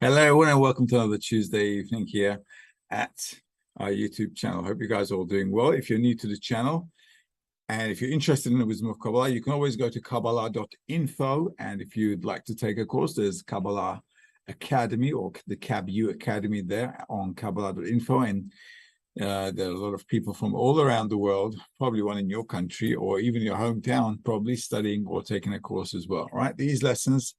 Hello, everyone, and welcome to another Tuesday evening here at our YouTube channel. Hope you guys are all doing well. If you're new to the channel and if you're interested in the wisdom of Kabbalah, you can always go to Kabbalah.info. And if you'd like to take a course, there's Kabbalah Academy or the KabU Academy there on Kabbalah.info. And there are a lot of people from all around the world, probably one in your country or even your hometown, probably studying or taking a course as well, right? These lessons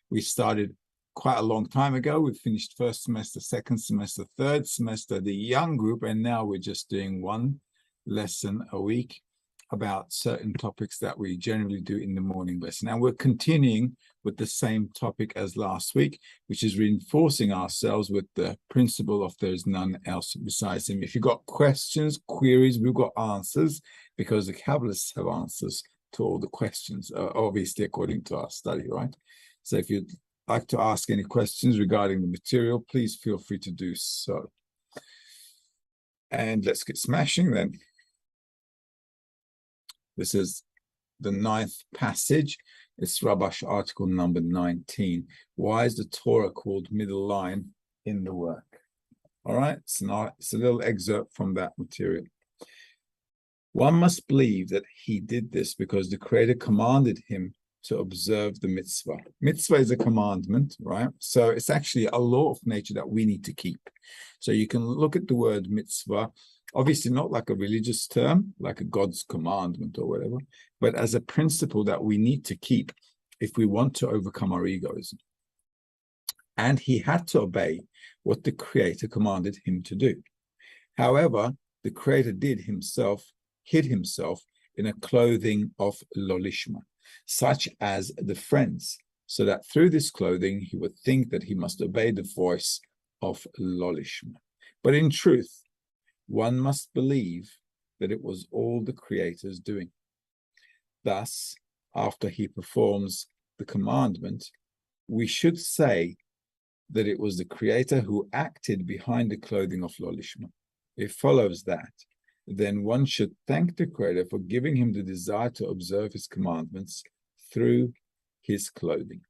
we started quite a long time ago. We finished first semester, second semester, third semester, the young group, and now we're just doing one lesson a week about certain topics that we generally do in the morning lesson. And we're continuing with the same topic as last week, which is reinforcing ourselves with the principle of there's none else besides him. If you've got questions, queries, we've got answers, because the Kabbalists have answers to all the questions, obviously according to our study, right? So if you'd like to ask any questions regarding the material, please feel free to do so. And let's get smashing then. This is the 9th passage. It's Rabash article number 19. Why is the Torah called middle line in the work? All right, it's a little excerpt from that material. One must believe that he did this because the Creator commanded him to observe the mitzvah. Mitzvah is a commandment, right? So it's actually a law of nature that we need to keep. So you can look at the word mitzvah, obviously not like a religious term, like a God's commandment or whatever, but as a principle that we need to keep if we want to overcome our egoism. And he had to obey what the Creator commanded him to do. However, the Creator hid himself in a clothing of lolishma, such as the friends, so that through this clothing he would think that he must obey the voice of lolishma. But in truth, one must believe that it was all the Creator's doing. Thus, after he performs the commandment, we should say that it was the Creator who acted behind the clothing of lolishma. It follows that then one should thank the Creator for giving him the desire to observe his commandments through his clothing.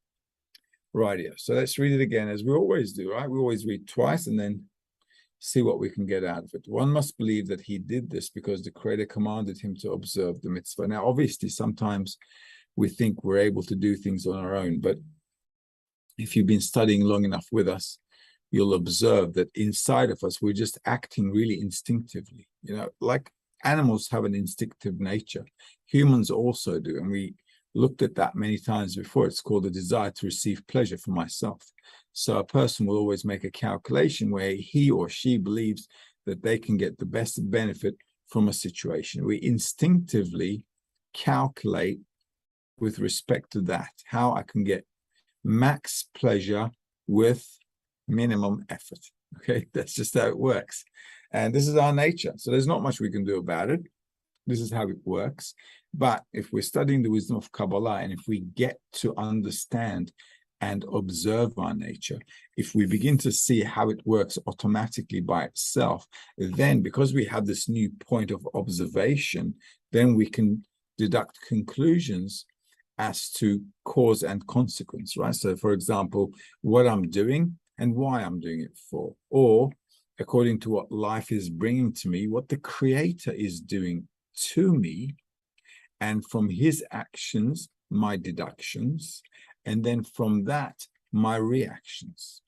Right, so let's read it again, as we always do, right? We always read twice and then see what we can get out of it. One must believe that he did this because the Creator commanded him to observe the mitzvah. Now, obviously, sometimes we think we're able to do things on our own, but if you've been studying long enough with us, you'll observe that inside of us, we're just acting really instinctively. You know, like animals have an instinctive nature. Humans also do. And we looked at that many times before. It's called the desire to receive pleasure for myself. So a person will always make a calculation where he or she believes that they can get the best benefit from a situation. We instinctively calculate with respect to that, how I can get max pleasure with minimum effort. Okay, that's just how it works. And this is our nature. So there's not much we can do about it. This is how it works. But if we're studying the wisdom of Kabbalah, and if we get to understand and observe our nature, if we begin to see how it works automatically by itself, then because we have this new point of observation, then we can deduct conclusions as to cause and consequence, right? So for example, what I'm doing and why I'm doing it for, or according to what life is bringing to me, what the Creator is doing to me, and from his actions, my deductions, and then from that, my reactions.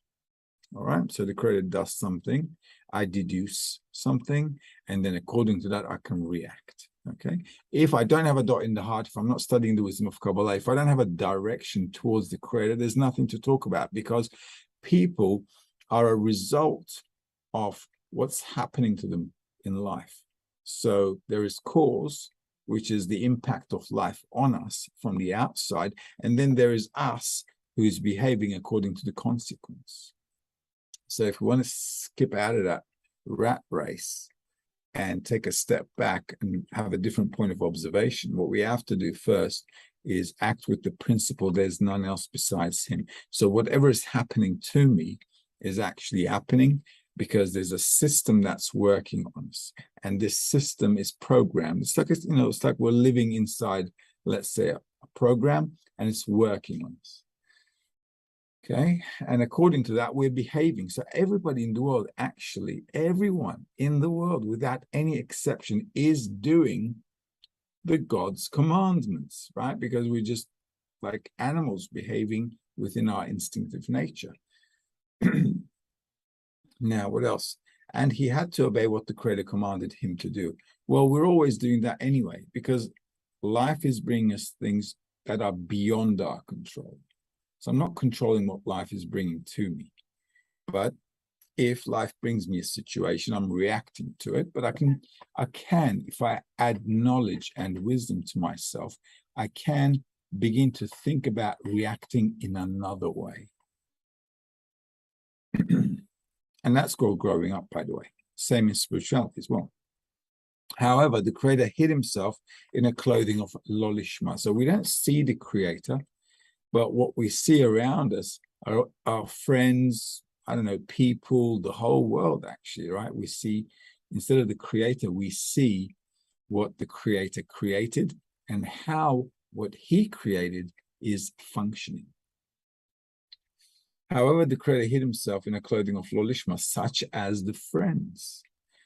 All right, so the Creator does something, I deduce something, and then according to that, I can react. Okay, if I don't have a dot in the heart, if I'm not studying the wisdom of Kabbalah, if I don't have a direction towards the Creator, there's nothing to talk about, because people are a result of what's happening to them in life. So there is cause, which is the impact of life on us from the outside, and then there is us who is behaving according to the consequence. So if we want to skip out of that rat race and take a step back and have a different point of observation, what we have to do first is act with the principle there's none else besides him. So whatever is happening to me is actually happening because there's a system that's working on us, and this system is programmed. It's like, you know, it's like we're living inside, let's say, a program, and it's working on us. Okay, and according to that, we're behaving. So everybody in the world, actually, everyone in the world, without any exception, is doing the God's commandments, right? Because we're just like animals behaving within our instinctive nature. Now, what else? And he had to obey what the Creator commanded him to do. Well, we're always doing that anyway, because life is bringing us things that are beyond our control. So I'm not controlling what life is bringing to me. But if life brings me a situation, I'm reacting to it. But I can, if I add knowledge and wisdom to myself, I can begin to think about reacting in another way. And that's called growing up, by the way. Same in spirituality as well. However, the Creator hid himself in a clothing of lolishma. So we don't see the Creator, but what we see around us are our friends, I don't know, people, the whole world, actually, right? We see, instead of the Creator, we see what the Creator created and how what he created is functioning. However, the Creator hid himself in a clothing of lolishma, such as the friends,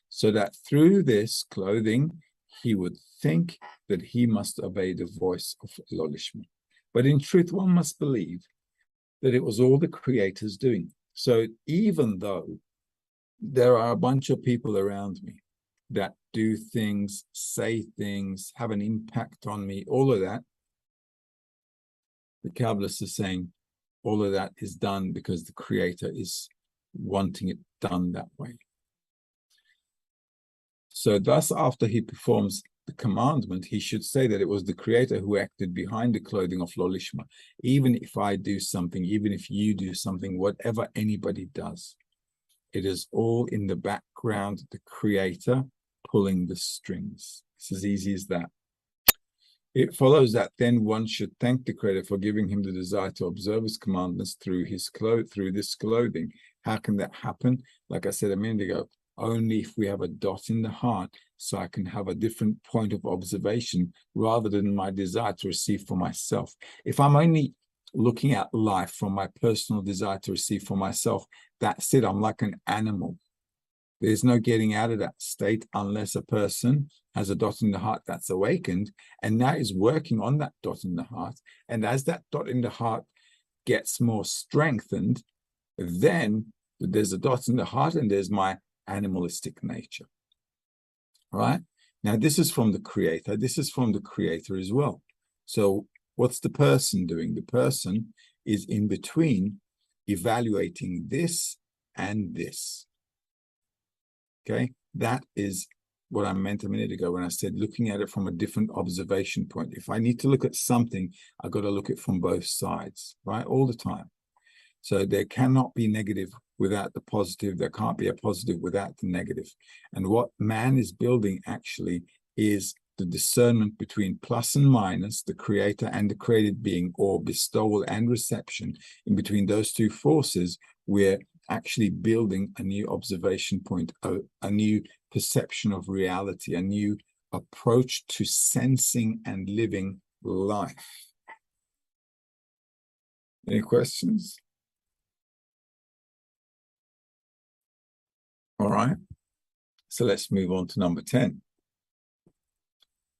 so that through this clothing, he would think that he must obey the voice of lolishma. But in truth, one must believe that it was all the Creator's doing. So even though there are a bunch of people around me that do things, say things, have an impact on me, all of that, the Kabbalists are saying all of that is done because the Creator is wanting it done that way. So thus, after he performs the commandment, he should say that it was the Creator who acted behind the clothing of lolishma. Even if I do something, even if you do something, whatever anybody does, it is all in the background, the Creator pulling the strings. It's as easy as that. It follows that then one should thank the Creator for giving him the desire to observe his commandments through this clothing. How can that happen? Like I said a minute ago, only if we have a dot in the heart, so I can have a different point of observation rather than my desire to receive for myself. If I'm only looking at life from my personal desire to receive for myself, that's it. I'm like an animal. There's no getting out of that state unless a person has a dot in the heart that's awakened and now is working on that dot in the heart. And as that dot in the heart gets more strengthened, then there's a dot in the heart and there's my animalistic nature. All right? Now, this is from the Creator. This is from the Creator as well. So what's the person doing? The person is in between evaluating this and this. Okay, that is what I meant a minute ago when I said looking at it from a different observation point. If I need to look at something, I've got to look at it from both sides, right? All the time. So there cannot be negative without the positive. There can't be a positive without the negative. And what man is building actually is the discernment between plus and minus, the Creator and the created being, or bestowal and reception. In between those two forces, we're actually building a new observation point, a new perception of reality, a new approach to sensing and living life. Any questions? All right. So let's move on to number 10.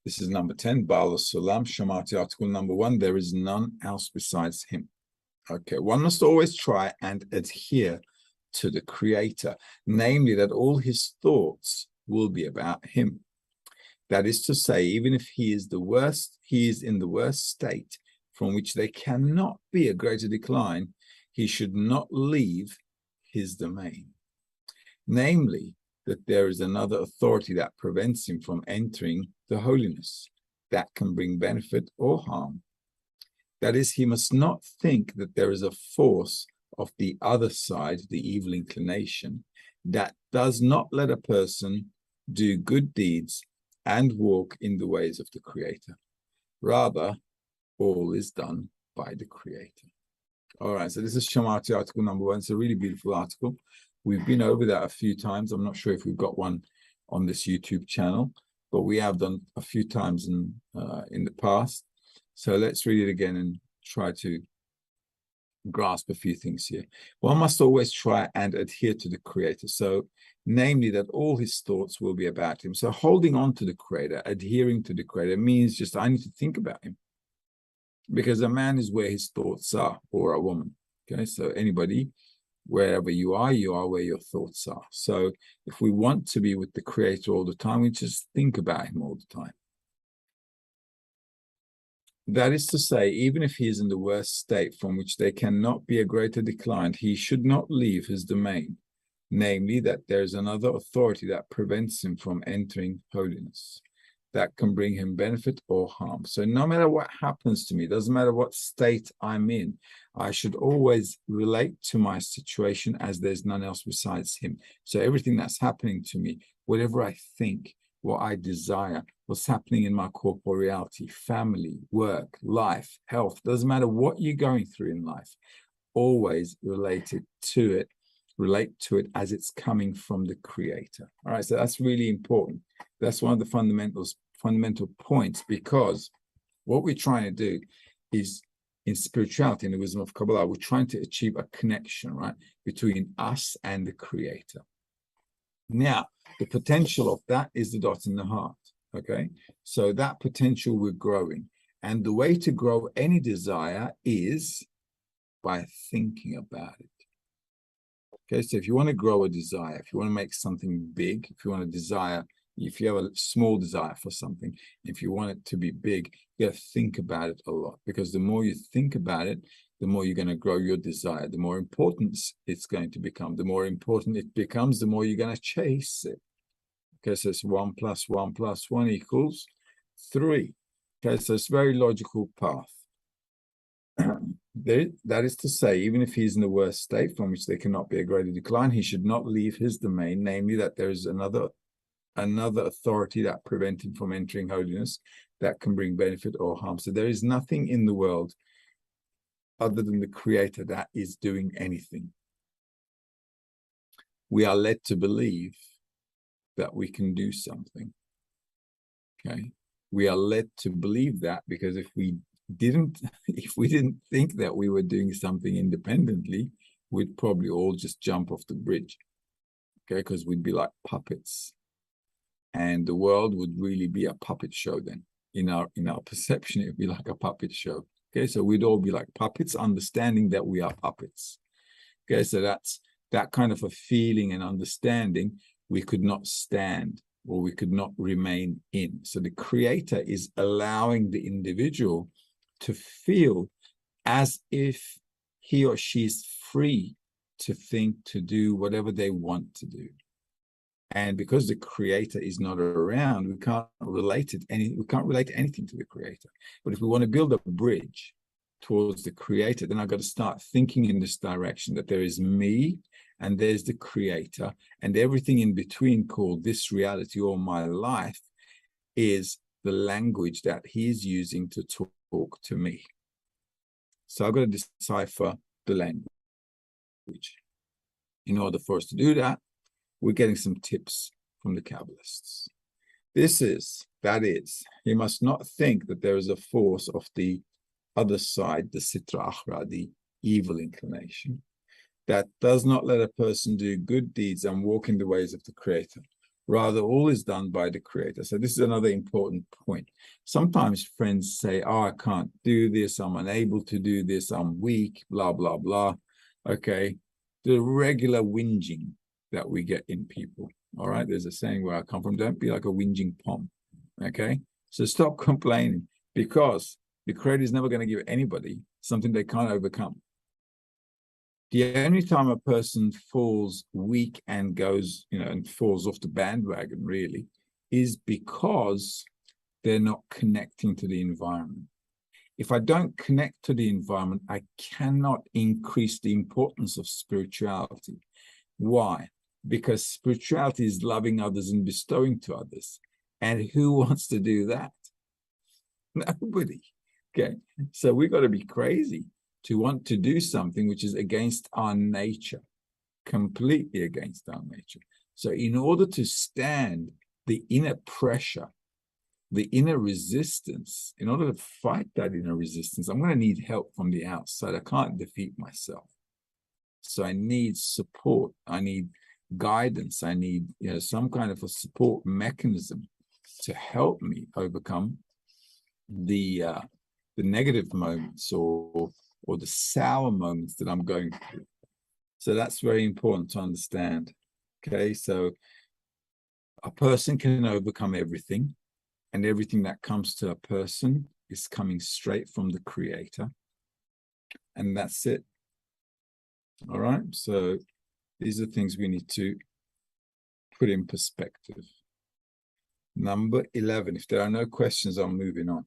This is number 10, Baal Sulam, Shamati, article number 1. There is none else besides him. Okay, one must always try and adhere to the Creator, namely that all his thoughts will be about him. That is to say, even if he is in the worst state from which there cannot be a greater decline, he should not leave his domain. Namely, that there is another authority that prevents him from entering the holiness that can bring benefit or harm. That is, he must not think that there is a force of the other side, the evil inclination, that does not let a person do good deeds and walk in the ways of the Creator. Rather, all is done by the Creator. All right, so this is Shamati, article number 1. It's a really beautiful article. We've been over that a few times. I'm not sure if we've got one on this YouTube channel, but we have done a few times in the past. So let's read it again and try to grasp a few things here. One must always try and adhere to the Creator. So, namely, that all his thoughts will be about him. So, holding on to the Creator, adhering to the Creator means just I need to think about him, because a man is where his thoughts are, or a woman. Okay, so anybody, wherever you are where your thoughts are. So, if we want to be with the Creator all the time, we just think about him all the time. That is to say, even if he is in the worst state from which there cannot be a greater decline, he should not leave his domain, namely that there is another authority that prevents him from entering holiness, that can bring him benefit or harm. So no matter what happens to me, doesn't matter what state I'm in, I should always relate to my situation as there's none else besides him. So everything that's happening to me, whatever I think, what I desire, what's happening in my corporeal reality, family, work, life, health, doesn't matter what you're going through in life, always relate to it as it's coming from the Creator. All right, so that's really important. That's one of the fundamental points, because what we're trying to do is, in spirituality, in the wisdom of Kabbalah, we're trying to achieve a connection, right, between us and the Creator. Now, the potential of that is the dot in the heart, okay? So that potential we're growing. And the way to grow any desire is by thinking about it. Okay, so if you want to grow a desire, if you want to make something big, if you want to desire, if you have a small desire for something, if you want it to be big, you got to think about it a lot, because the more you think about it, the more you're going to grow your desire, the more important it's going to become. The more important it becomes, the more you're going to chase it. Okay, so it's 1 + 1 + 1 = 3. Okay, so it's a very logical path. That is to say, even if he's in the worst state from which there cannot be a greater decline, he should not leave his domain, namely that there is another authority that prevents him from entering holiness, that can bring benefit or harm. So there is nothing in the world other than the Creator that is doing anything. We are led to believe that we can do something. Okay, we are led to believe that, because if we didn't think that we were doing something independently, we'd probably all just jump off the bridge. Okay, because we'd be like puppets, and the world would really be a puppet show then. In our perception, it'd be like a puppet show. Okay, so we'd all be like puppets, understanding that we are puppets. Okay, so that's that kind of a feeling and understanding we could not stand, or we could not remain in. So the Creator is allowing the individual to feel as if he or she is free to think, to do whatever they want to do. And because the Creator is not around, we can't relate anything to the Creator. But if we want to build a bridge towards the Creator, then I've got to start thinking in this direction, that there is me and there's the Creator, and everything in between, called this reality or my life, is the language that he's using to talk to me. So I've got to decipher the language. In order for us to do that, we're getting some tips from the Kabbalists. That is, he must not think that there is a force of the other side, the Sitra Achra, the evil inclination, that does not let a person do good deeds and walk in the ways of the Creator. Rather, all is done by the Creator. So this is another important point. Sometimes friends say, oh, I can't do this, I'm unable to do this, I'm weak, blah, blah, blah. Okay, the regular whinging that we get in people. All right, there's a saying where I come from, don't be like a whinging pom. Okay, so stop complaining, because the Creator is never going to give anybody something they can't overcome. The only time a person falls weak and goes, and falls off the bandwagon, really, is because they're not connecting to the environment. If I don't connect to the environment, I cannot increase the importance of spirituality. Why? Because spirituality is loving others and bestowing to others. And who wants to do that? Nobody. Okay, so we've got to be crazy to want to do something which is against our nature, completely against our nature. So in order to stand the inner pressure the inner resistance, in order to fight that inner resistance, I'm going to need help from the outside. I can't defeat myself. So I need support. I need guidance. I need, some kind of a support mechanism to help me overcome the negative moments or the sour moments that I'm going through. So that's very important to understand. Okay, so a person can overcome everything, and everything that comes to a person is coming straight from the Creator, and that's it. All right, so these are things we need to put in perspective. Number 11, if there are no questions, I'm moving on.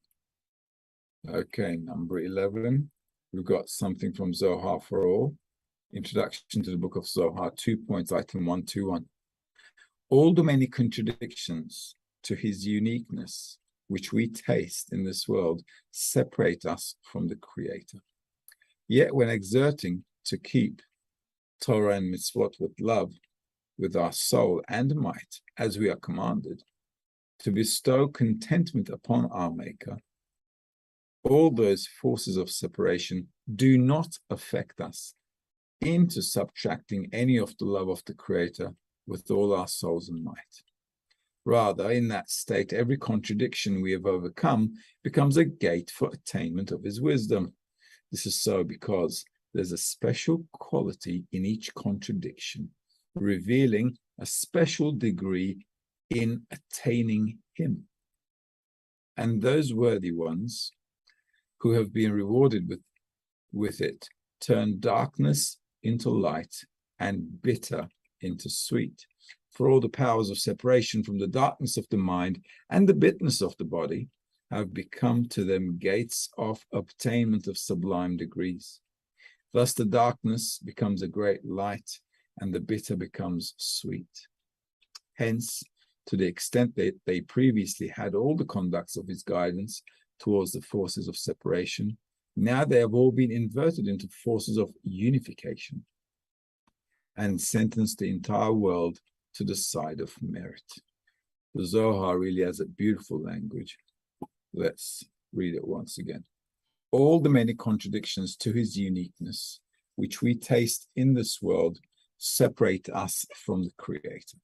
Okay, number 11, we've got something from Zohar for All. Introduction to the book of Zohar, 2 points, item 121. All the many contradictions to his uniqueness, which we taste in this world, separate us from the Creator. Yet when exerting to keep Torah and mitzvot with love, with our soul and might, as we are commanded, to bestow contentment upon our Maker, all those forces of separation do not affect us into subtracting any of the love of the Creator with all our souls and might. Rather, in that state, every contradiction we have overcome becomes a gate for attainment of his wisdom. This is so because there's a special quality in each contradiction, revealing a special degree in attaining him. And those worthy ones who have been rewarded with it turn darkness into light and bitter into sweet. For all the powers of separation from the darkness of the mind and the bitterness of the body have become to them gates of obtainment of sublime degrees. Thus the darkness becomes a great light and the bitter becomes sweet. Hence, to the extent that they previously had all the conducts of his guidance towards the forces of separation, now they have all been inverted into forces of unification and sentenced the entire world to the side of merit. The Zohar really has a beautiful language. Let's read it once again. All the many contradictions to his uniqueness, which we taste in this world, separate us from the Creator.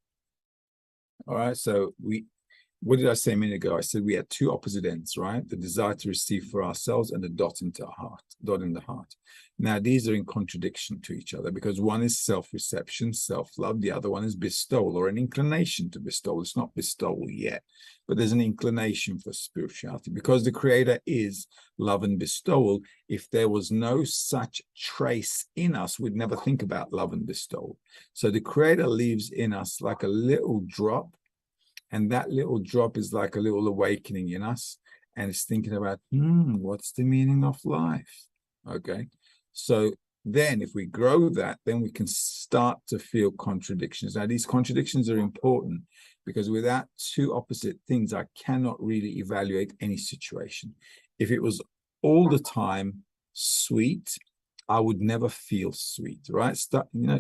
All right, so what did I say a minute ago? I said we had two opposite ends, right? The desire to receive for ourselves and the dot in the heart. Now, these are in contradiction to each other because one is self-reception, self-love. The other one is bestowal or an inclination to bestow. It's not bestowal yet, but there's an inclination for spirituality because the Creator is love and bestowal. If there was no such trace in us, we'd never think about love and bestowal. So the Creator lives in us like a little drop. And that little drop is like a little awakening in us. And it's thinking about, what's the meaning of life? Okay. So then if we grow that, then we can start to feel contradictions. Now, these contradictions are important because without two opposite things, I cannot really evaluate any situation. If it was all the time sweet, I would never feel sweet, right?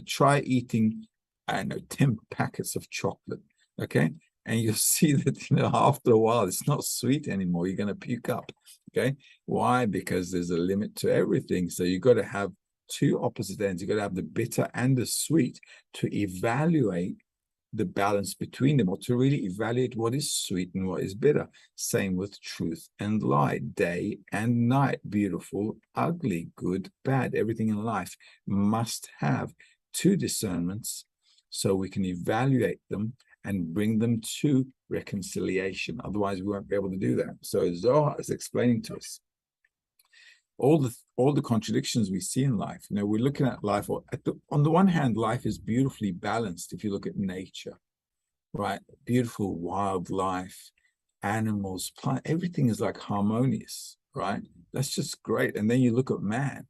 Try eating, 10 packets of chocolate, okay? And you'll see that, after a while, it's not sweet anymore. You're going to puke up, okay? Why? Because there's a limit to everything. So you've got to have two opposite ends. You've got to have the bitter and the sweet to evaluate the balance between them, or to really evaluate what is sweet and what is bitter. Same with truth and lie, day and night, beautiful, ugly, good, bad. Everything in life must have two discernments so we can evaluate them and bring them to reconciliation. Otherwise, we won't be able to do that. So Zohar is explaining to us all the contradictions we see in life. We're looking at life. On the one hand, life is beautifully balanced. If you look at nature, right? Beautiful wildlife, animals, plant, everything is like harmonious, right? That's just great. And then you look at man.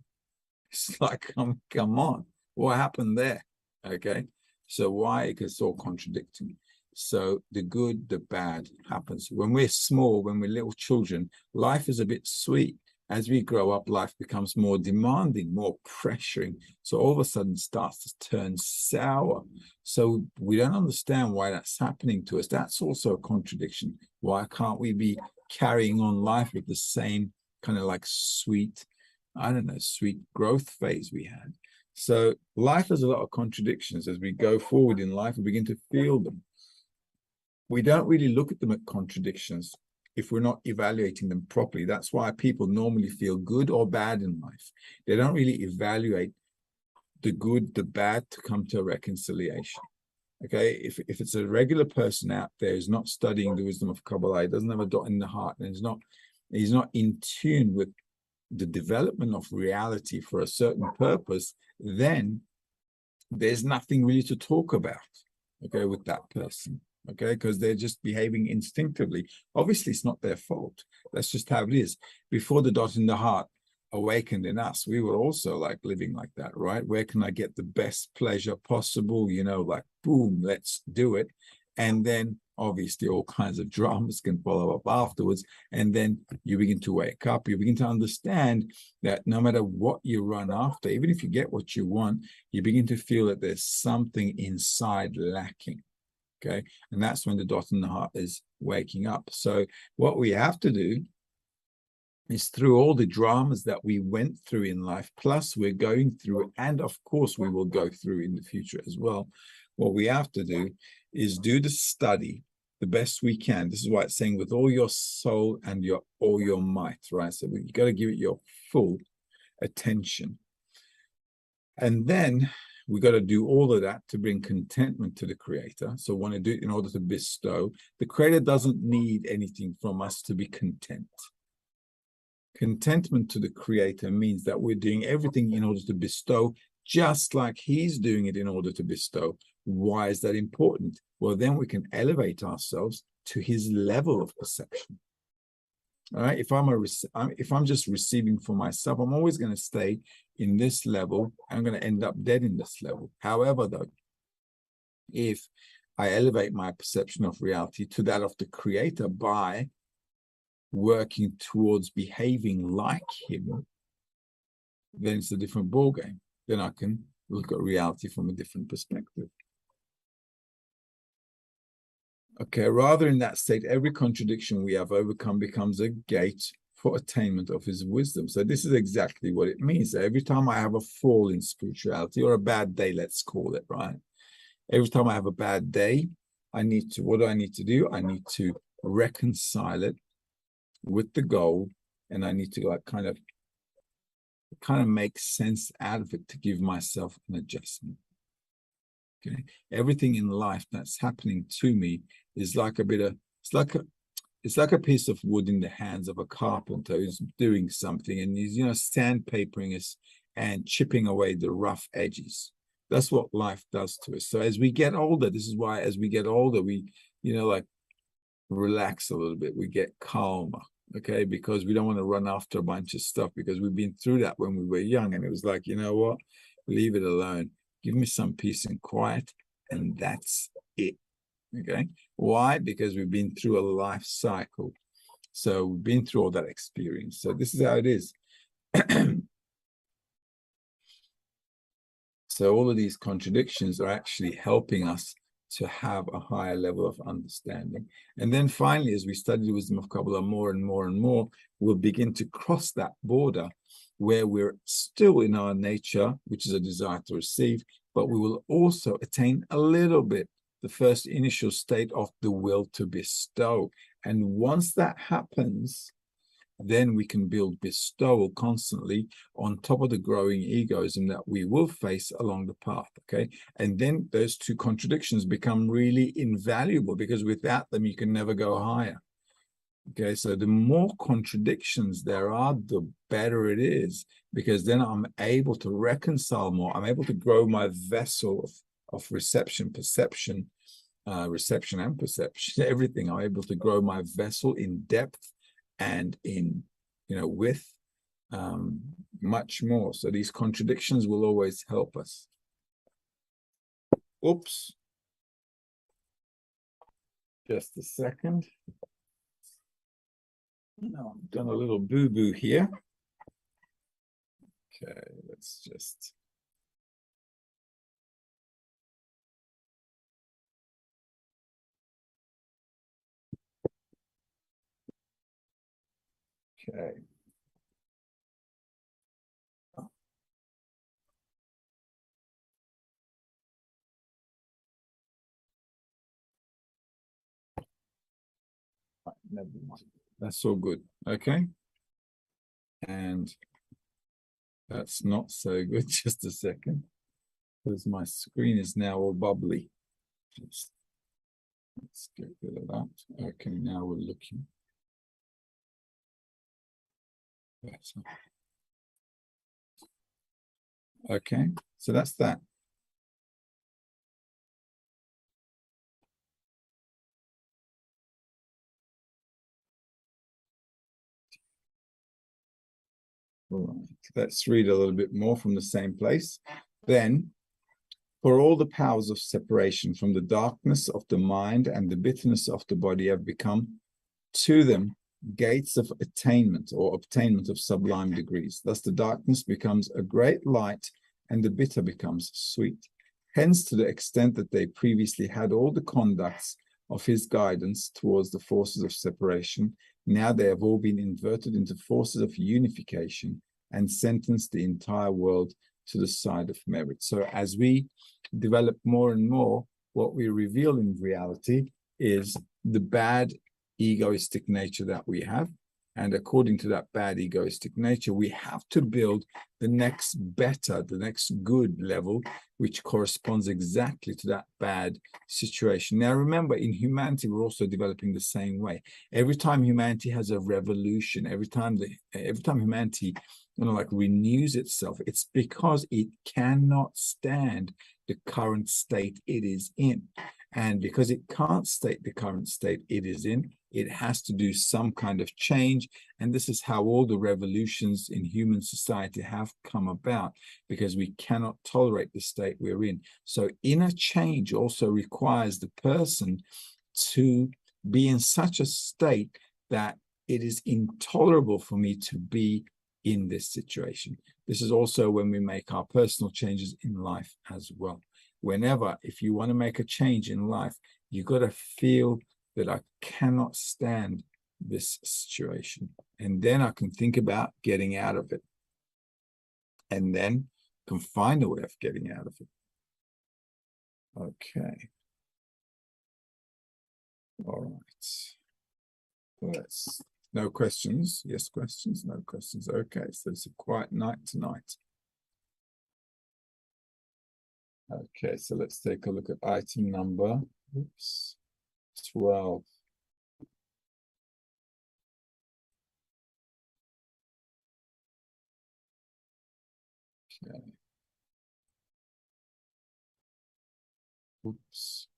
It's like, come on, what happened there? Okay. So why? Because it's all contradicting. So the good, the bad happens. When we're small, when we're little children, life is a bit sweet As we grow up, life becomes more demanding, more pressuring. So all of a sudden starts to turn sour. So we don't understand why that's happening to us. That's also a contradiction. Why can't we be carrying on life with the same kind of like sweet, I don't know, sweet growth phase we had? So life has a lot of contradictions. As we go forward in life, we begin to feel them. We don't really look at them at contradictions if we're not evaluating them properly. That's why people normally feel good or bad in life. They don't really evaluate the good, the bad to come to a reconciliation. Okay, if it's a regular person out there who's not studying the wisdom of Kabbalah, doesn't have a dot in the heart, and he's not in tune with the development of reality for a certain purpose, then there's nothing really to talk about, okay, with that person. Okay, because they're just behaving instinctively. Obviously, it's not their fault. That's just how it is. Before the dot in the heart awakened in us, we were also like living like that, right? Where can I get the best pleasure possible? You know, like, boom, let's do it. And then obviously all kinds of dramas can follow up afterwards. And then you begin to wake up. You begin to understand that no matter what you run after, even if you get what you want, you begin to feel that there's something inside lacking. Okay, and that's when the dot in the heart is waking up. So what we have to do is, through all the dramas that we went through in life, plus we're going through, and of course we will go through in the future as well, what we have to do is do the study the best we can. This is why it's saying with all your soul and all your might, right? So you got to give it your full attention. And then we got to do all of that to bring contentment to the Creator. So we want to do it in order to bestow. The Creator doesn't need anything from us to be content. Contentment to the Creator means that we're doing everything in order to bestow, just like He's doing it in order to bestow. Why is that important? Well, then we can elevate ourselves to His level of perception. All right. If I'm just receiving for myself, I'm always going to stay in this level. I'm going to end up dead in this level. However, though, if I elevate my perception of reality to that of the Creator by working towards behaving like Him, then it's a different ballgame. Then I can look at reality from a different perspective. Okay, rather in that state, every contradiction we have overcome becomes a gate for attainment of His wisdom. So this is exactly what it means. Every time I have a fall in spirituality, or a bad day, let's call it, right? Every time I have a bad day, what do I need to do? I need to reconcile it with the goal, and I need to like kind of make sense out of it to give myself an adjustment. Okay, everything in life that's happening to me is like it's like a piece of wood in the hands of a carpenter who's doing something, and he's sandpapering us and chipping away the rough edges. That's what life does to us. So as we get older, this is why as we get older, we like relax a little bit, we get calmer. Okay, because we don't want to run after a bunch of stuff, because we've been through that when we were young, and it was like, you know what, leave it alone. Give me some peace and quiet, and that's it. Okay. Why? Because we've been through a life cycle. So we've been through all that experience. So this is how it is. So all of these contradictions are actually helping us to have a higher level of understanding. And then finally, as we study the wisdom of Kabbalah more and more and more, we'll begin to cross that border where we're still in our nature, which is a desire to receive, but we will also attain a little bit the first initial state of the will to bestow. And once that happens, then we can build bestowal constantly on top of the growing egoism that we will face along the path, okay? And then those two contradictions become really invaluable, because without them, you can never go higher. Okay, so the more contradictions there are, the better it is, because then I'm able to reconcile more. I'm able to grow my vessel of reception, perception, reception and perception, everything. I'm able to grow my vessel in depth and in, width, much more. So these contradictions will always help us. Oops. Just a second. No, I've done a little boo-boo here. Okay, let's just. Okay. That's all good. Okay. And that's not so good. Just a second. Because my screen is now all bubbly. Just let's get rid of that. Okay, now we're looking better. Okay, so that's that. All right, let's read a little bit more from the same place. Then, for all the powers of separation from the darkness of the mind and the bitterness of the body have become to them gates of attainment or obtainment of sublime degrees. Thus the darkness becomes a great light and the bitter becomes sweet. Hence, to the extent that they previously had all the conducts of his guidance towards the forces of separation, now they have all been inverted into forces of unification and sentenced the entire world to the side of merit. So as we develop more and more, what we reveal in reality is the bad egoistic nature that we have. And according to that bad egoistic nature, we have to build the next better, the next good level, which corresponds exactly to that bad situation. Now, remember, in humanity, we're also developing the same way. Every time humanity has a revolution, every time humanity, like renews itself, it's because it cannot stand the current state it is in. And because it can't state the current state it is in, it has to do some kind of change. And this is how all the revolutions in human society have come about, because we cannot tolerate the state we're in. So inner change also requires the person to be in such a state that it is intolerable for me to be in this situation. This is also when we make our personal changes in life as well. Whenever, if you want to make a change in life, you got to feel that I cannot stand this situation. And then I can think about getting out of it. And then can find a way of getting out of it. Okay. All right. Let's, no questions. Yes, questions. No questions. Okay. So it's a quiet night tonight. Okay. So let's take a look at item number 12. Okay. Oops.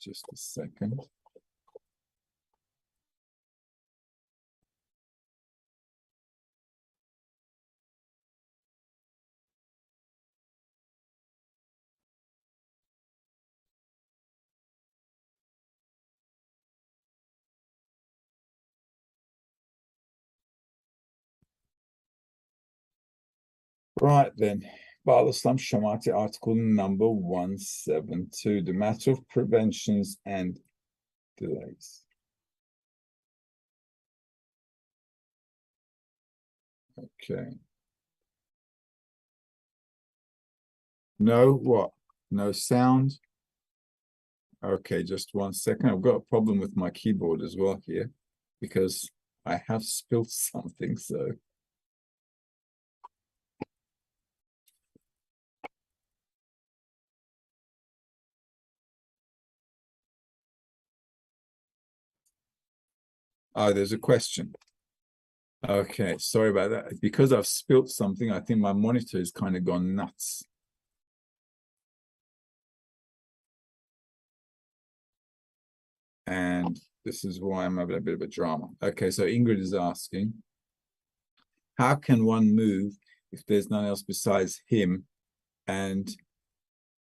Just a second. Right then, Bağlasam Şamati article number 172, the matter of preventions and delays. Okay. No what? No sound? Okay, just 1 second. I've got a problem with my keyboard as well here, because I have spilled something, so. Oh, there's a question. Okay, sorry about that. Because I've spilt something, I think my monitor has kind of gone nuts. And this is why I'm having a bit of a drama. Okay, so Ingrid is asking, how can one move if there's none else besides him and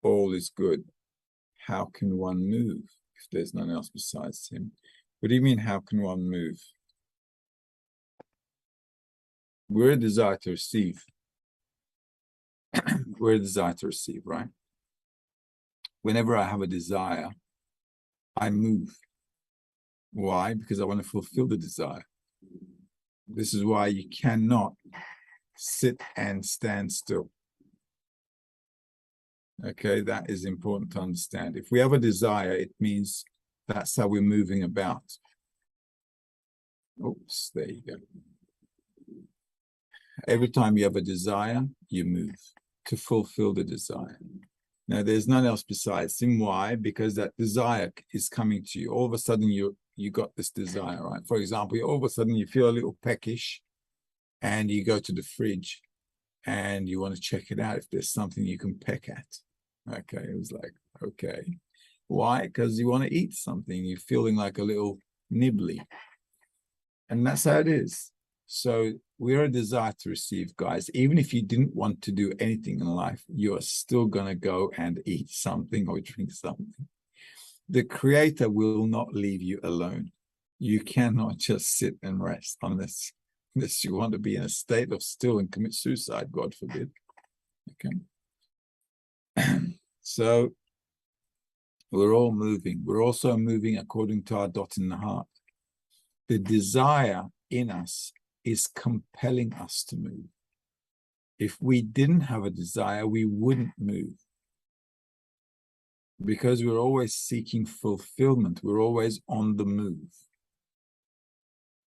all is good? How can one move if there's none else besides him? What do you mean, how can one move? We're a desire to receive. We're a desire to receive, right? Whenever I have a desire, I move. Why? Because I want to fulfill the desire. This is why you cannot sit and stand still. Okay, that is important to understand. If we have a desire, it means that's how we're moving about. Oops, there you go. Every time you have a desire, you move to fulfill the desire. Now, there's none else besides him. Why? Because that desire is coming to you. All of a sudden, you got this desire, right? For example, all of a sudden, you feel a little peckish, and you go to the fridge, and you want to check it out if there's something you can peck at. Okay, it was like, okay. Why? Because you want to eat something. You're feeling like a little nibbly. And that's how it is. So we're a desire to receive, guys. Even if you didn't want to do anything in life, you're still going to go and eat something or drink something. The Creator will not leave you alone. You cannot just sit and rest unless you want to be in a state of still and commit suicide, God forbid. Okay. So we're all moving. We're also moving according to our dot in the heart. The desire in us is compelling us to move. If we didn't have a desire, we wouldn't move. Because we're always seeking fulfillment. We're always on the move.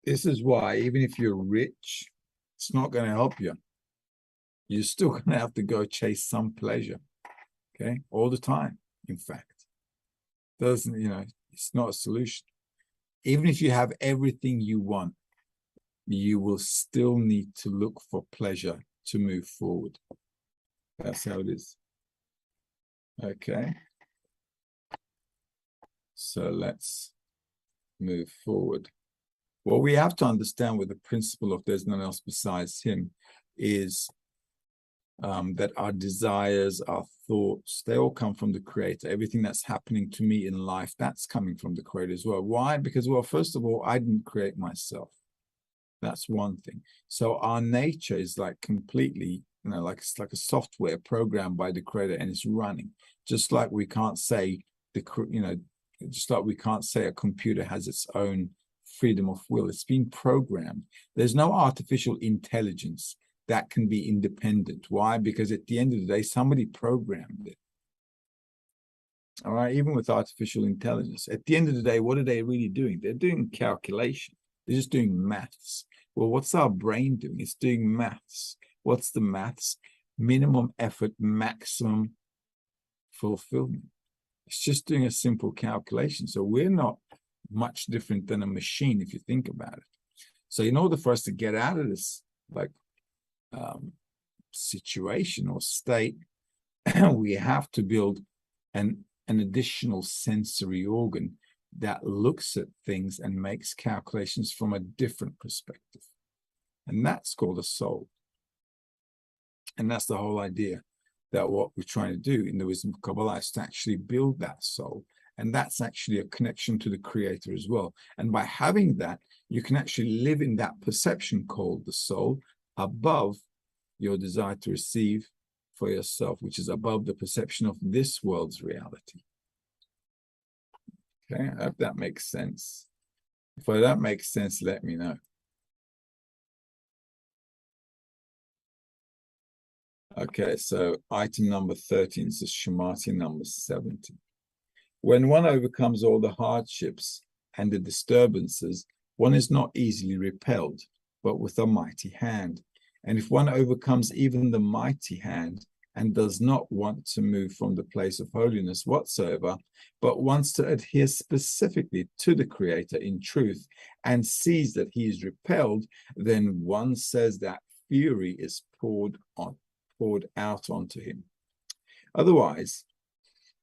This is why, even if you're rich, it's not going to help you. You're still going to have to go chase some pleasure. Okay? All the time, in fact. Doesn't, it's not a solution. Even if you have everything you want, you will still need to look for pleasure to move forward. That's how it is. Okay. So let's move forward. What we have to understand with the principle of there's none else besides him is that our desires, our thoughts, they all come from the Creator. Everything that's happening to me in life, that's coming from the Creator as well. Why? Because, well, first of all, I didn't create myself. That's one thing. So our nature is like completely, like it's like a software programmed by the Creator, and it's running. Just like we can't say just like we can't say a computer has its own freedom of will. It's been programmed. There's no artificial intelligence that can be independent. Why? Because at the end of the day, somebody programmed it. All right, even with artificial intelligence, at the end of the day, what are they really doing? They're doing calculation. They're just doing maths. Well, what's our brain doing? It's doing maths. What's the maths? Minimum effort, maximum fulfillment. It's just doing a simple calculation. So we're not much different than a machine if you think about it. So in order for us to get out of this situation or state, we have to build an additional sensory organ that looks at things and makes calculations from a different perspective. And that's called a soul. And that's the whole idea, that what we're trying to do in the wisdom of Kabbalah is to actually build that soul. And that's actually a connection to the Creator as well. And by having that, you can actually live in that perception called the soul above your desire to receive for yourself, which is above the perception of this world's reality. Okay, I hope that makes sense. If that makes sense, let me know. Okay, so item number 13 is the Shemati number 70. When one overcomes all the hardships and the disturbances, one is not easily repelled, but with a mighty hand. And if one overcomes even the mighty hand and does not want to move from the place of holiness whatsoever, but wants to adhere specifically to the Creator in truth and sees that he is repelled, then one says that fury is poured out onto him. Otherwise,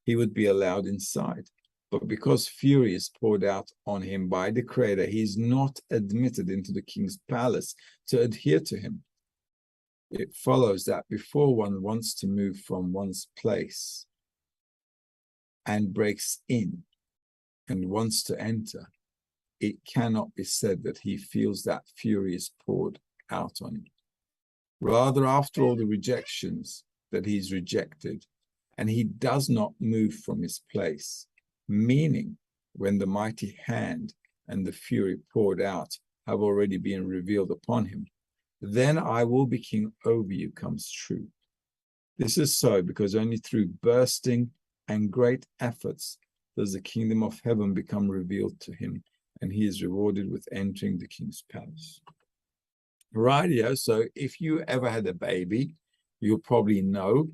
he would be allowed inside. But because fury is poured out on him by the Creator, he is not admitted into the king's palace to adhere to him. It follows that before one wants to move from one's place and breaks in and wants to enter, it cannot be said that he feels that fury is poured out on him. Rather, after all the rejections that he's rejected, and he does not move from his place, meaning when the mighty hand and the fury poured out have already been revealed upon him, then I will be king over you comes true. This is so because only through bursting and great efforts does the kingdom of heaven become revealed to him, and he is rewarded with entering the king's palace. Rightio, so if you ever had a baby, you'll probably know,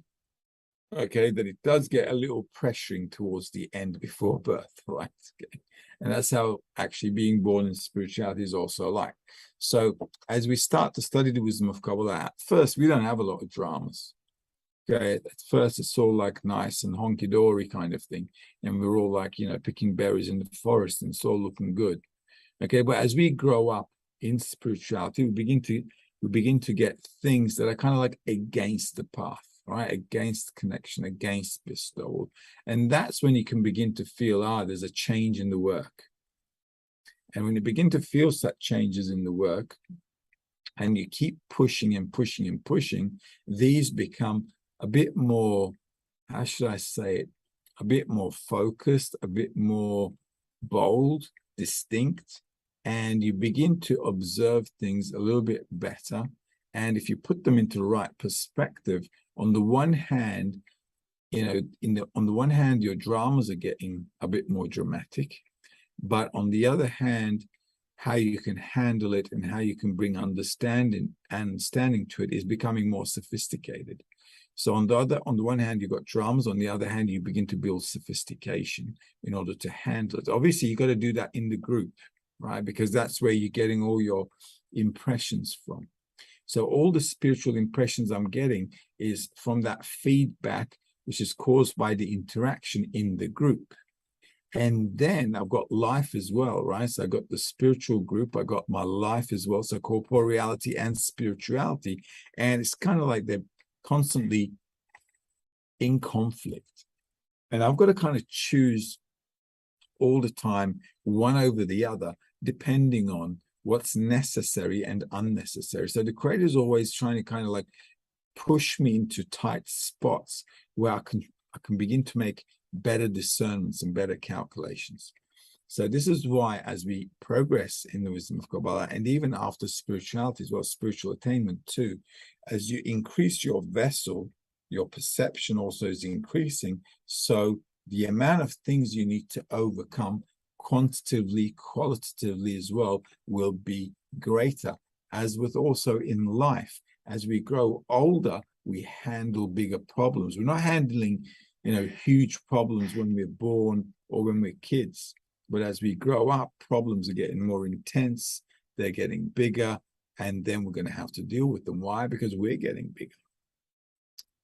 okay, that it does get a little pressuring towards the end before birth, right? Okay. And that's how actually being born in spirituality is also like. So as we start to study the wisdom of Kabbalah, at first, we don't have a lot of dramas. Okay, at first it's all like nice and honky-dory kind of thing. And we're all like, picking berries in the forest and it's all looking good. Okay, but as we grow up in spirituality, we begin to get things that are kind of like against the path, right? Against connection, against bestowal. And that's when you can begin to feel, there's a change in the work. And when you begin to feel such changes in the work, and you keep pushing and pushing and pushing, these become a bit more, how should I say it? A bit more focused, a bit more bold, distinct, and you begin to observe things a little bit better. And if you put them into the right perspective, on the one hand, on the one hand, your dramas are getting a bit more dramatic, but on the other hand, how you can handle it and how you can bring understanding to it is becoming more sophisticated. So on the one hand, you've got dramas. On the other hand, you begin to build sophistication in order to handle it. Obviously, you got to do that in the group, right? Because that's where you're getting all your impressions from. So all the spiritual impressions I'm getting is from that feedback, which is caused by the interaction in the group. And then I've got life as well, right? So I got the spiritual group, I got my life as well. So corporeality and spirituality. And it's kind of like they're constantly in conflict. And I've got to kind of choose all the time, one over the other, depending on what's necessary and unnecessary. So the Creator is always trying to kind of like push me into tight spots where I can begin to make better discernments and better calculations. So this is why, as we progress in the wisdom of Kabbalah, and even after spirituality as well, spiritual attainment too, as you increase your vessel, your perception also is increasing. So the amount of things you need to overcome quantitatively, qualitatively as well, will be greater. As with also in life, as we grow older, we handle bigger problems. We're not handling, huge problems when we're born or when we're kids. But as we grow up, problems are getting more intense, they're getting bigger, and then we're going to have to deal with them. Why? Because we're getting bigger.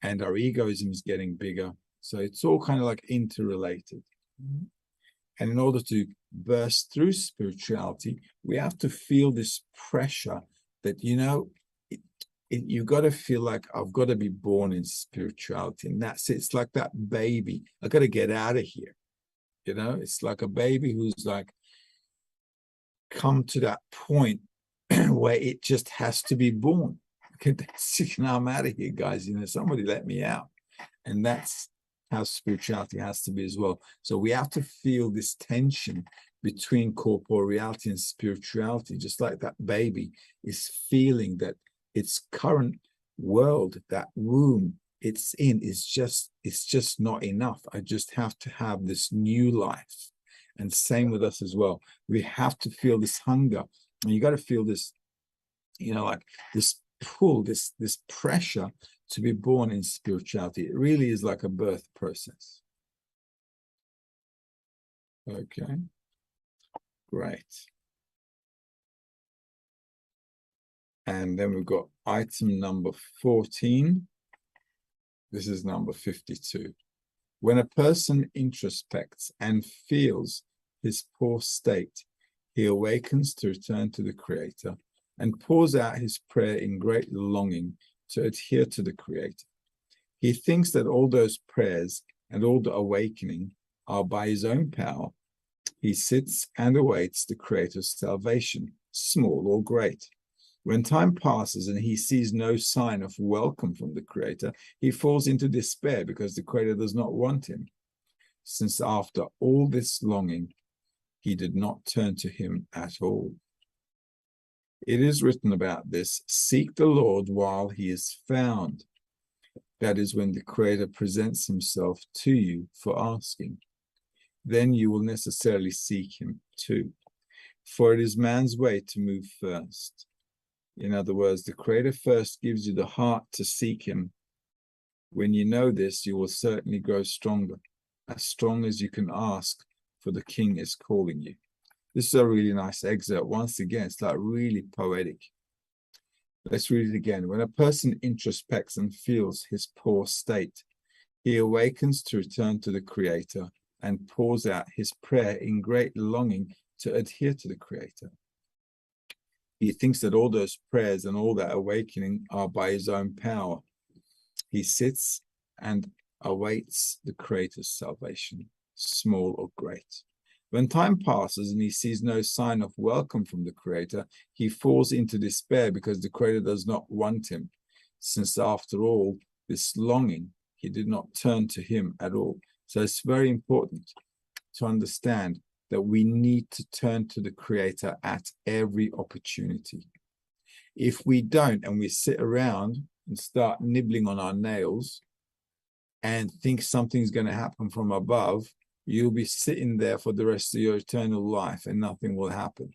And our egoism is getting bigger. So it's all kind of like interrelated. And in order to burst through spirituality, we have to feel this pressure that, you got to feel like I've got to be born in spirituality. And that's it. It's like that baby. I got to get out of here. It's like a baby who's like come to that point where it just has to be born. Okay, I'm out of here, guys. Somebody let me out. And that's how spirituality has to be as well. So we have to feel this tension between corporeality and spirituality, just like that baby is feeling that its current world, that womb it's in, it's just not enough. I just have to have this new life. And same with us as well. We have to feel this hunger, and you got to feel this, like this pull, this pressure to be born in spirituality. It really is like a birth process. Okay, great. And then we've got item number 14. This is number 52. When a person introspects and feels his poor state, he awakens to return to the Creator and pours out his prayer in great longing to adhere to the Creator. He thinks that all those prayers and all the awakening are by his own power. He sits and awaits the Creator's salvation, small or great, When time passes and he sees no sign of welcome from the Creator, he falls into despair because the Creator does not want him, since after all this longing, he did not turn to him at all. It is written about this, seek the Lord while he is found. That is when the Creator presents himself to you for asking. Then you will necessarily seek him too. For it is man's way to move first. In other words, the Creator first gives you the heart to seek him. When you know this, you will certainly grow stronger, as strong as you can ask, for the King is calling you. This is a really nice excerpt. Once again, it's like really poetic. Let's read it again. When a person introspects and feels his poor state, he awakens to return to the Creator and pours out his prayer in great longing to adhere to the Creator. He thinks that all those prayers and all that awakening are by his own power. He sits and awaits the Creator's salvation, small or great. When time passes and he sees no sign of welcome from the Creator, he falls into despair because the Creator does not want him, since after all this longing, he did not turn to him at all. So it's very important to understand that we need to turn to the Creator at every opportunity. If we don't, and we sit around and start nibbling on our nails and think something's going to happen from above, you'll be sitting there for the rest of your eternal life and nothing will happen.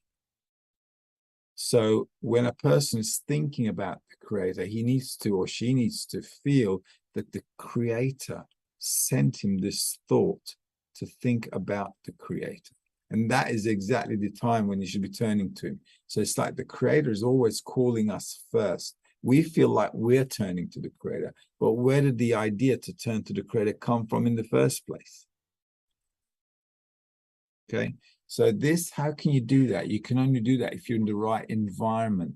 So when a person is thinking about the Creator, he needs to, or she needs to, feel that the Creator sent him this thought to think about the Creator. And that is exactly the time when you should be turning to him. So it's like the Creator is always calling us first. We feel like we're turning to the Creator, but where did the idea to turn to the Creator come from in the first place? Okay, so this, how can you do that? You can only do that if you're in the right environment.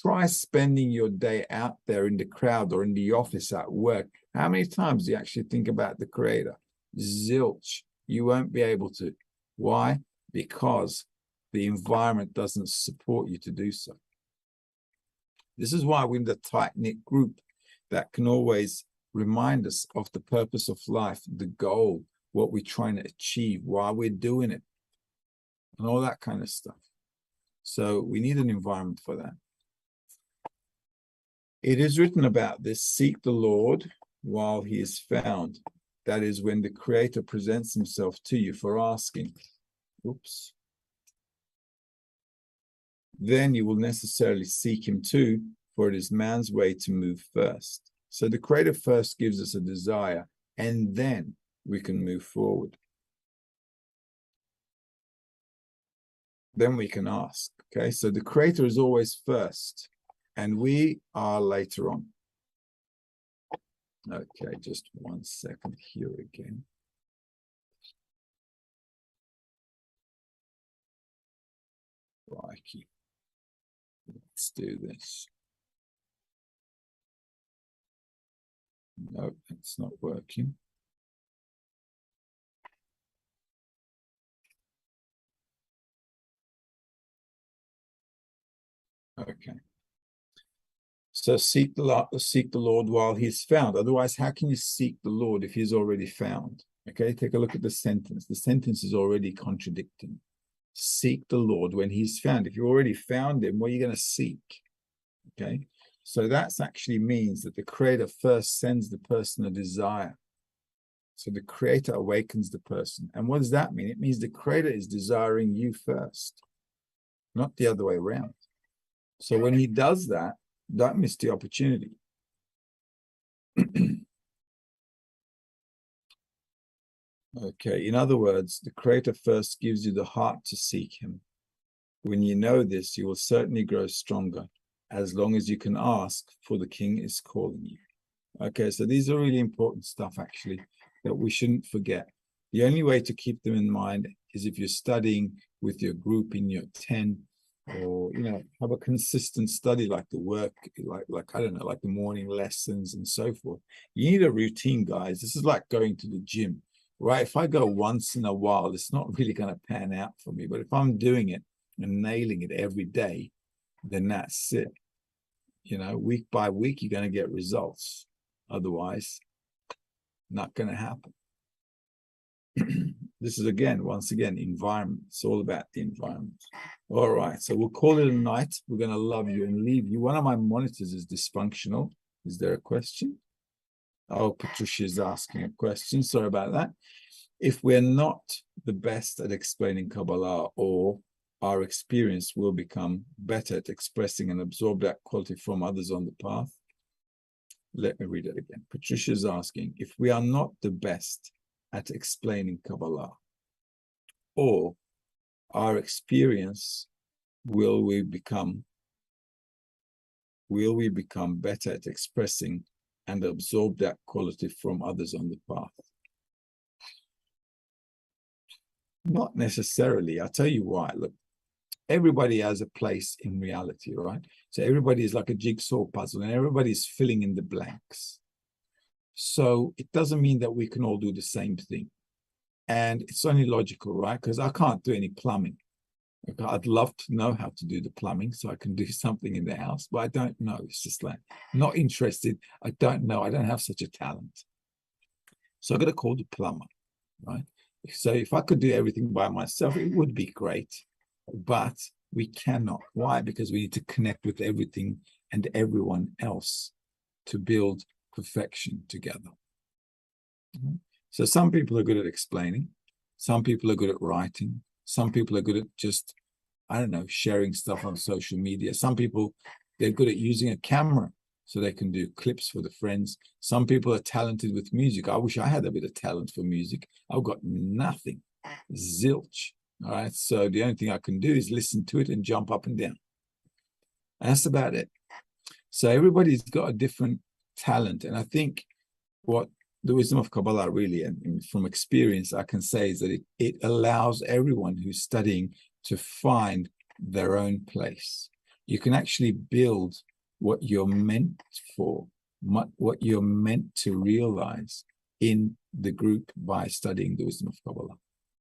Try spending your day out there in the crowd or in the office at work. How many times do you actually think about the Creator? Zilch. You won't be able to. Why? Because the environment doesn't support you to do so. This is why we're in the tight-knit group that can always remind us of the purpose of life, the goal, what we're trying to achieve, why we're doing it, and all that kind of stuff. So we need an environment for that. It is written about this, seek the Lord while he is found. That is when the Creator presents himself to you for asking. Oops. Then you will necessarily seek him too, for it is man's way to move first. So the Creator first gives us a desire, and then we can move forward. Then we can ask. Okay, so the Creator is always first, and we are later on. Okay, just 1 second here again. Crikey. Let's do this. Nope, it's not working. Okay. So seek the Lord while he's found. Otherwise, how can you seek the Lord if he's already found? Okay, take a look at the sentence. The sentence is already contradicting. Seek the Lord when he's found. If you already found him, what are you going to seek? Okay, so that actually means that the Creator first sends the person a desire. So the Creator awakens the person. And what does that mean? It means the Creator is desiring you first, not the other way around. So when he does that, don't miss the opportunity. Okay, in other words, the Creator first gives you the heart to seek him. When you know this, you will certainly grow stronger, as long as you can ask, for the King is calling you. Okay, so these are really important stuff, actually, that we shouldn't forget. The only way to keep them in mind is if you're studying with your group in your 10, or, you know, have a consistent study like the work, like I don't know, like the morning lessons and so forth. You need a routine, guys. This is like going to the gym, right? If I go once in a while, it's not really going to pan out for me. But if I'm doing it and nailing it every day, then that's it. You know, week by week, you're going to get results. Otherwise, not going to happen. This is, once again, environment. It's all about the environment. All right, so we'll call it a night. We're going to love you and leave you. One of my monitors is dysfunctional. Is there a question? Oh, Patricia's asking a question. Sorry about that. If we're not the best at explaining Kabbalah, or our experience will become better at expressing and absorb that quality from others on the path. Let me read it again. Patricia's asking, if we are not the best at explaining Kabbalah, or our experience, will we become better at expressing and absorb that quality from others on the path? Not necessarily. I'll tell you why. Look, everybody has a place in reality, right? So everybody is like a jigsaw puzzle, and everybody's filling in the blanks. So it doesn't mean that we can all do the same thing. And it's only logical, right? Because I can't do any plumbing. I'd love to know how to do the plumbing so I can do something in the house, but I don't know. It's just like, not interested. I don't know. I don't have such a talent. So I've got to call the plumber, right? So if I could do everything by myself, it would be great. But we cannot. Why? Because we need to connect with everything and everyone else to build perfection together. So some people are good at explaining. Some people are good at writing. Some people are good at just, I don't know, sharing stuff on social media. Some people, they're good at using a camera so they can do clips for the friends. Some people are talented with music. I wish I had a bit of talent for music. I've got nothing, zilch. All right, so the only thing I can do is listen to it and jump up and down. And that's about it. So everybody's got a different talent. And I think what the wisdom of Kabbalah really, and from experience, I can say is that it allows everyone who's studying to find their own place. You can actually build what you're meant for, what you're meant to realize in the group by studying the wisdom of Kabbalah.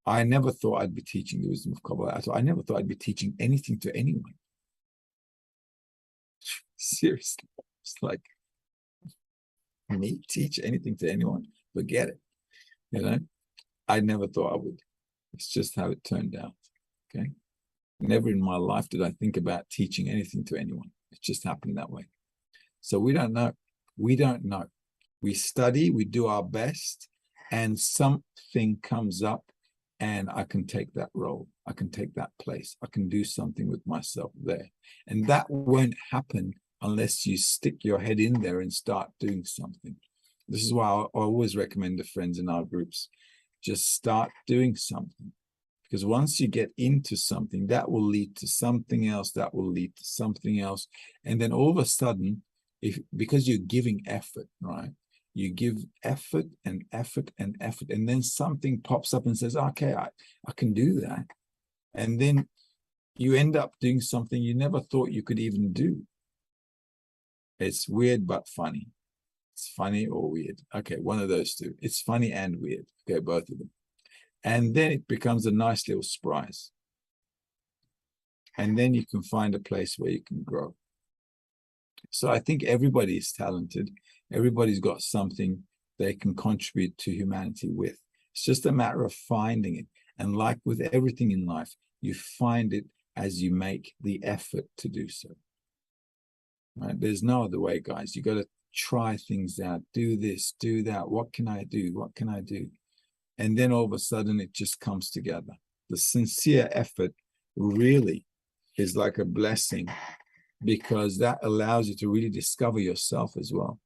I never thought I'd be teaching the wisdom of Kabbalah. I never thought I'd be teaching anything to anyone. Seriously. It's like, me teach anything to anyone? Forget it. You know, I never thought I would. It's just how it turned out. Okay. Never in my life did I think about teaching anything to anyone. It just happened that way. So we don't know. We don't know. We study, we do our best, and something comes up, and I can take that role. I can take that place. I can do something with myself there. And that won't happen unless you stick your head in there and start doing something. This is why I always recommend to friends in our groups, just start doing something. Because once you get into something, that will lead to something else, that will lead to something else. And then all of a sudden, because you're giving effort, right? You give effort and effort and effort, and then something pops up and says, okay, I can do that. And then you end up doing something you never thought you could even do. It's weird but funny. It's funny or weird. Okay, one of those two. It's funny and weird. Okay, both of them. And then it becomes a nice little surprise. And then you can find a place where you can grow. So I think everybody is talented. Everybody's got something they can contribute to humanity with. It's just a matter of finding it. And like with everything in life, you find it as you make the effort to do so. Right? There's no other way, guys. You got to try things out. Do this, do that. What can I do? What can I do? And then all of a sudden, it just comes together. The sincere effort really is like a blessing, because that allows you to really discover yourself as well.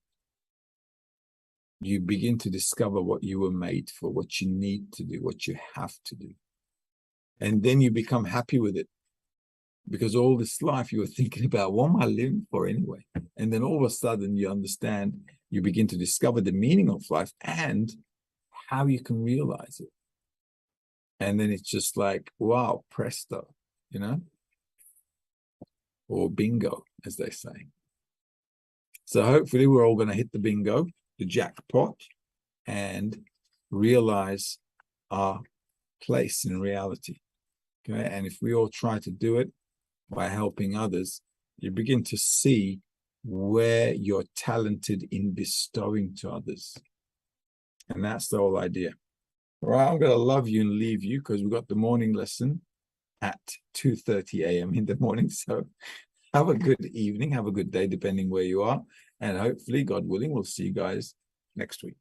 You begin to discover what you were made for, what you need to do, what you have to do. And then you become happy with it, because all this life you were thinking about, what am I living for anyway? And then all of a sudden you understand, you begin to discover the meaning of life and how you can realize it. And then it's just like, wow, presto, you know? Or bingo, as they say. So hopefully we're all going to hit the bingo, the jackpot, and realize our place in reality. Okay, and if we all try to do it by helping others, You begin to see where you're talented in bestowing to others. And that's the whole idea. All right, I'm going to love you and leave you because we've got the morning lesson at 2:30 a.m. in the morning. So have a good evening, have a good day, depending where you are. And hopefully, God willing, we'll see you guys next week.